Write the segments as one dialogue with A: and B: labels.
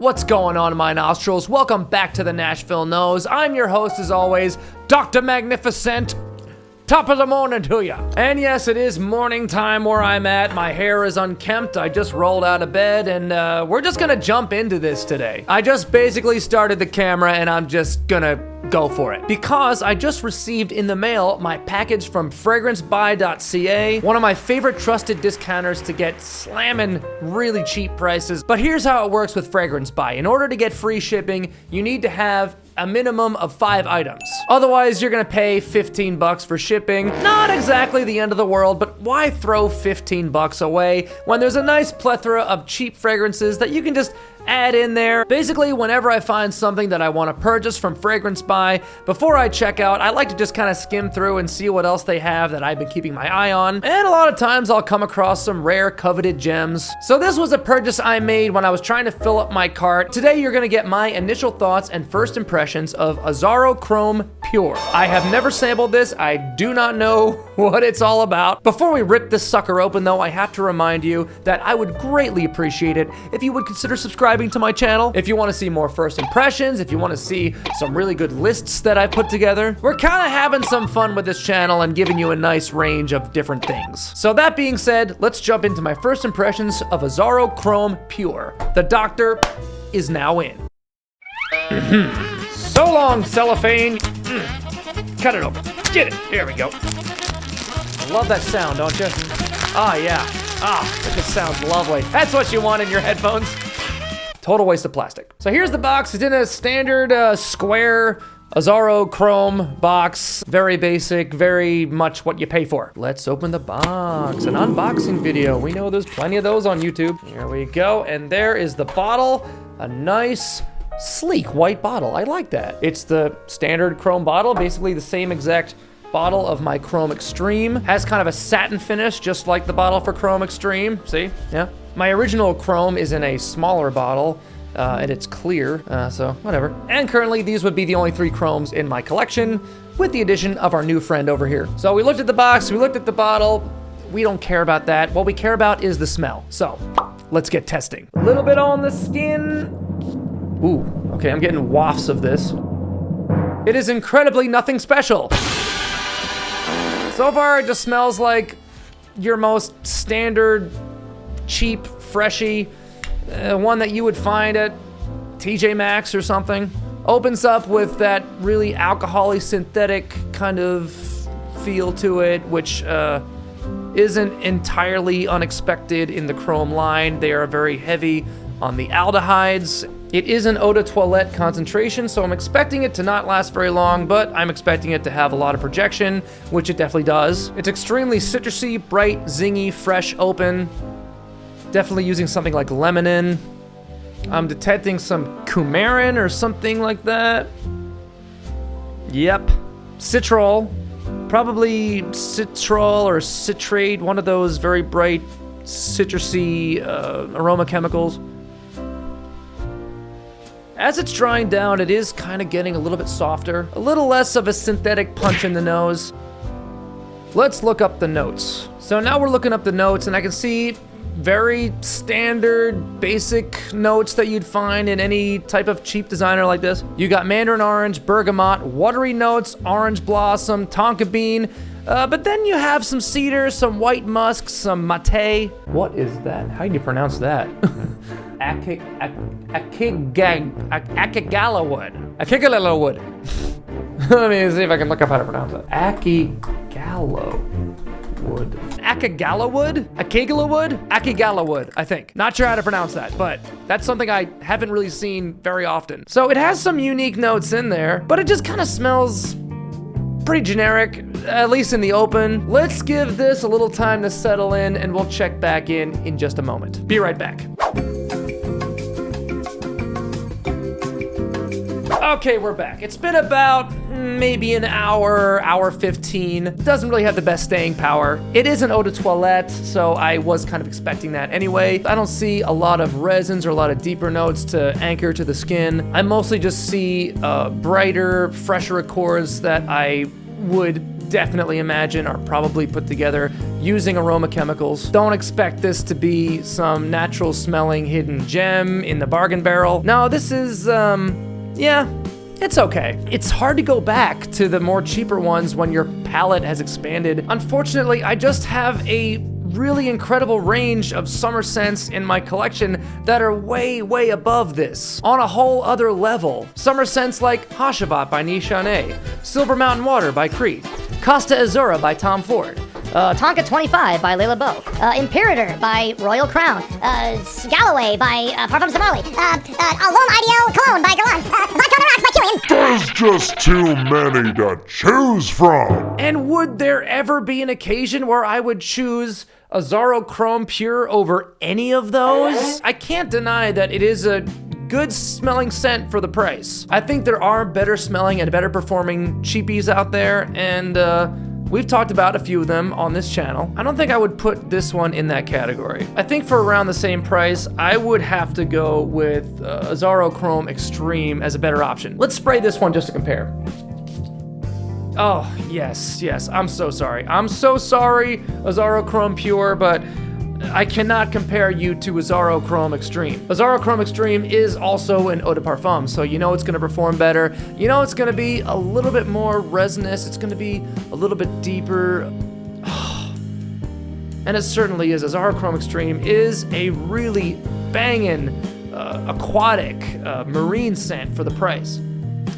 A: What's going on in my nostrils? Welcome back to the Nashville Nose. I'm your host as always, Dr. Magnifiscent. Top of the morning to ya. And yes, it is morning time where I'm at. My hair is unkempt. I just rolled out of bed and we're just gonna jump into this today. I just basically started the camera and I'm just gonna go for it. Because I just received in the mail my package from fragrancebuy.ca, one of my favorite trusted discounters to get slamming really cheap prices. But here's how it works with Fragrance Buy. In order to get free shipping, you need to have a minimum of 5 items. Otherwise, you're gonna pay 15 bucks for shipping. Not exactly the end of the world, but why throw 15 bucks away when there's a nice plethora of cheap fragrances that you can just add in there. Basically, whenever I find something that I want to purchase from Fragrance Buy, before I check out, I like to just kind of skim through and see what else they have that I've been keeping my eye on. And a lot of times I'll come across some rare coveted gems. So this was a purchase I made when I was trying to fill up my cart. Today you're gonna get my initial thoughts and first impressions of Azzaro Chrome Pure. I have never sampled this. I do not know what it's all about. Before we rip this sucker open though, I have to remind you that I would greatly appreciate it if you would consider subscribing to my channel. If you want to see more first impressions, if you want to see some really good lists that I put together, we're kind of having some fun with this channel and giving you a nice range of different things. So that being said, let's jump into my first impressions of Azzaro Chrome Pure. The doctor is now in. So long, cellophane. Cut it open. Get it. Here we go. Love that sound, don't you? Ah, yeah. Ah, this sounds lovely. That's what you want in your headphones. Total waste of plastic. So here's the box. It's in a standard square Azzaro Chrome box. Very basic, very much what you pay for. Let's open the box. An unboxing video. We know there's plenty of those on YouTube. Here we go. And there is the bottle. A nice, sleek white bottle. I like that. It's the standard Chrome bottle, basically the same exact bottle of my Chrome Extreme. Has kind of a satin finish, just like the bottle for Chrome Extreme. See? Yeah. My original Chrome is in a smaller bottle, and it's clear, so whatever. And currently, these would be the only 3 Chromes in my collection, with the addition of our new friend over here. So we looked at the box, we looked at the bottle. We don't care about that. What we care about is the smell. So let's get testing. A little bit on the skin. Ooh, okay, I'm getting wafts of this. It is incredibly nothing special. So far, it just smells like your most standard, cheap, freshy, one that you would find at TJ Maxx or something. Opens up with that really alcohol-y, synthetic kind of feel to it, which isn't entirely unexpected in the Chrome line. They are very heavy on the aldehydes. It is an eau de toilette concentration, so I'm expecting it to not last very long, but I'm expecting it to have a lot of projection, which it definitely does. It's extremely citrusy, bright, zingy, fresh, open. Definitely using something like lemon. I'm detecting some coumarin or something like that. Yep. Citrol. Probably citrol or citrate, one of those very bright, citrusy aroma chemicals. As it's drying down, it is kind of getting a little bit softer, a little less of a synthetic punch in the nose. Let's look up the notes. So now we're looking up the notes, and I can see very standard, basic notes that you'd find in any type of cheap designer like this. You got mandarin orange, bergamot, watery notes, orange blossom, tonka bean, but then you have some cedar, some white musk, some mate. What is that? How do you pronounce that? Akigala wood. Akigala wood. Let me see if I can look up how to pronounce that. Akigala wood. Akigala wood? Akigala wood? Akigala wood, I think. Not sure how to pronounce that, but that's something I haven't really seen very often. So it has some unique notes in there, but it just kind of smells pretty generic, at least in the open. Let's give this a little time to settle in, and we'll check back in just a moment. Be right back. Okay, we're back. It's been about maybe an hour, hour 15. It doesn't really have the best staying power. It is an eau de toilette, so I was kind of expecting that anyway. I don't see a lot of resins or a lot of deeper notes to anchor to the skin. I mostly just see brighter, fresher accords that I would definitely imagine are probably put together using aroma chemicals. Don't expect this to be some natural smelling hidden gem in the bargain barrel. No, this is, yeah, it's okay. It's hard to go back to the more cheaper ones when your palette has expanded. Unfortunately, I just have a really incredible range of summer scents in my collection that are way, way above this, on a whole other level. Summer scents like Hashavat by Nishane, Silver Mountain Water by Creed, Costa Azzurra by Tom Ford,
B: Tonka 25 by Layla Bow, Imperator by Royal Crown, Galloway by Parfum Somali, L'Homme Ideal Cologne by Galant, Vodka on the Rocks by Killian.
C: There's just too many to choose from.
A: And would there ever be an occasion where I would choose Azzaro Chrome Pure over any of those? I can't deny that it is a good smelling scent for the price. I think there are better smelling and better performing cheapies out there, and we've talked about a few of them on this channel. I don't think I would put this one in that category. I think for around the same price, I would have to go with Azzaro Chrome Extreme as a better option. Let's spray this one just to compare. Oh, yes, I'm so sorry. I'm so sorry, Azzaro Chrome Pure, but I cannot compare you to Azzaro Chrome Extreme. Azzaro Chrome Extreme is also an eau de parfum, so you know it's gonna perform better. You know it's gonna be a little bit more resinous, it's gonna be a little bit deeper. And it certainly is. Azzaro Chrome Extreme is a really banging, aquatic, marine scent for the price.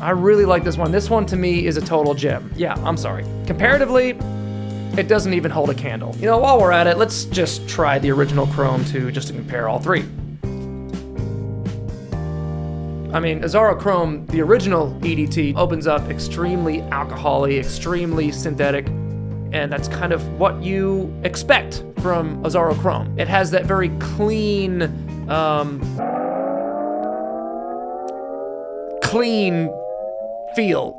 A: I really like this one. This one to me is a total gem. Yeah, I'm sorry. Comparatively, it doesn't even hold a candle. You know, while we're at it, let's just try the original Chrome too, just to compare all three. I mean, Azzaro Chrome, the original EDT, opens up extremely alcohol-y, extremely synthetic, and that's kind of what you expect from Azzaro Chrome. It has that very clean, clean feel.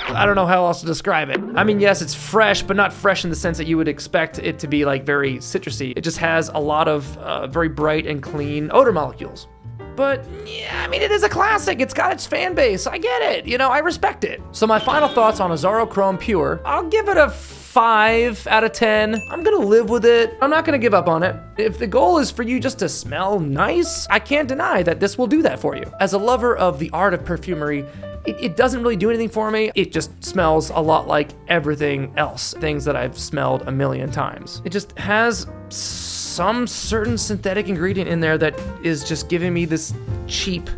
A: I don't know how else to describe it. I mean, yes, it's fresh, but not fresh in the sense that you would expect it to be like very citrusy. It just has a lot of very bright and clean odor molecules. But yeah, I mean, it is a classic. It's got its fan base. I get it. You know, I respect it. So my final thoughts on Azzaro Chrome Pure, I'll give it a 5 out of 10. I'm gonna live with it. I'm not gonna give up on it. If the goal is for you just to smell nice, I can't deny that this will do that for you. As a lover of the art of perfumery, it doesn't really do anything for me. It just smells a lot like everything else, things that I've smelled a million times. It just has some certain synthetic ingredient in there that is just giving me this cheap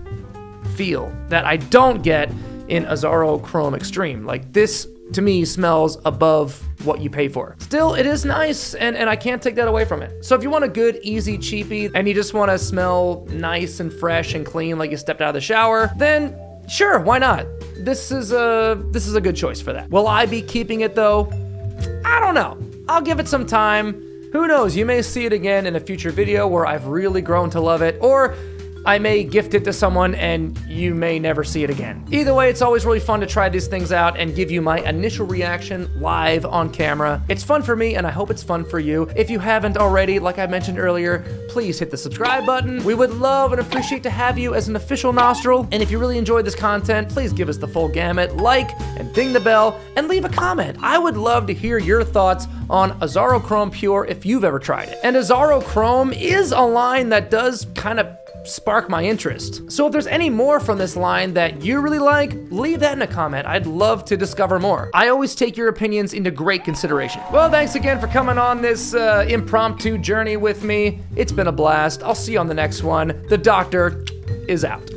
A: feel that I don't get in Azzaro Chrome Extreme. Like, this to me smells above what you pay for. Still, it is nice, and I can't take that away from it. So if you want a good, easy cheapie, and you just wanna smell nice and fresh and clean like you stepped out of the shower, then sure, why not? This is a good choice for that. Will I be keeping it though? I don't know. I'll give it some time. Who knows, you may see it again in a future video where I've really grown to love it, or I may gift it to someone and you may never see it again. Either way, it's always really fun to try these things out and give you my initial reaction live on camera. It's fun for me and I hope it's fun for you. If you haven't already, like I mentioned earlier, please hit the subscribe button. We would love and appreciate to have you as an official nostril. And if you really enjoyed this content, please give us the full gamut, like and ding the bell and leave a comment. I would love to hear your thoughts on Azzaro Chrome Pure if you've ever tried it. And Azzaro Chrome is a line that does kind of spark my interest. So if there's any more from this line that you really like, leave that in a comment. I'd love to discover more. I always take your opinions into great consideration. Well, thanks again for coming on this impromptu journey with me. It's been a blast. I'll see you on the next one. The doctor is out.